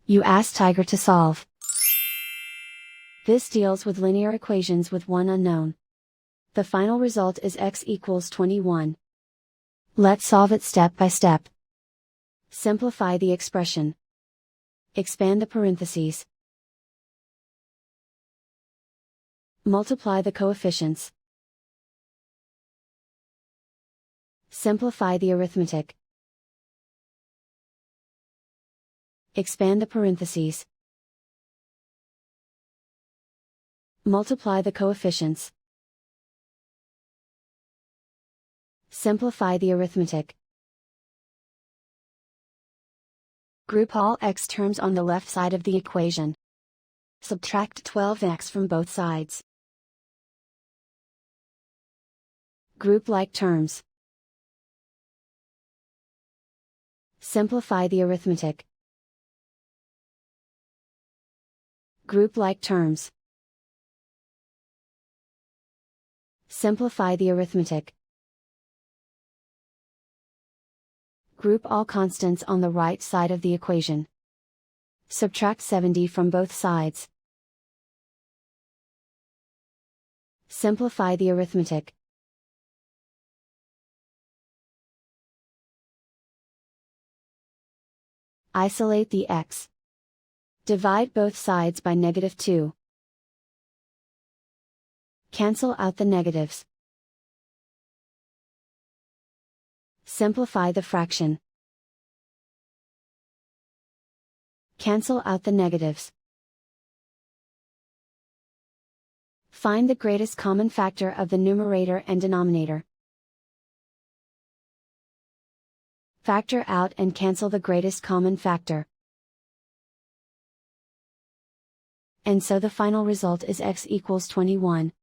You ask Tiger to solve. This deals with linear equations with one unknown. The final result is x equals 21. Let's solve it step by step. Simplify the expression. Expand the parentheses. Multiply the coefficients. Simplify the arithmetic. Expand the parentheses. Multiply the coefficients. Simplify the arithmetic. Group all x terms on the left side of the equation. Subtract 12x from both sides. Group like terms. Simplify the arithmetic. Group like terms. Simplify the arithmetic. Group all constants on the right side of the equation. Subtract 70 from both sides. Simplify the arithmetic. Isolate the x. Divide both sides by -2. Cancel out the negatives. Simplify the fraction. Cancel out the negatives. Find the greatest common factor of the numerator and denominator. Factor out and cancel the greatest common factor. And so the final result is x equals 21.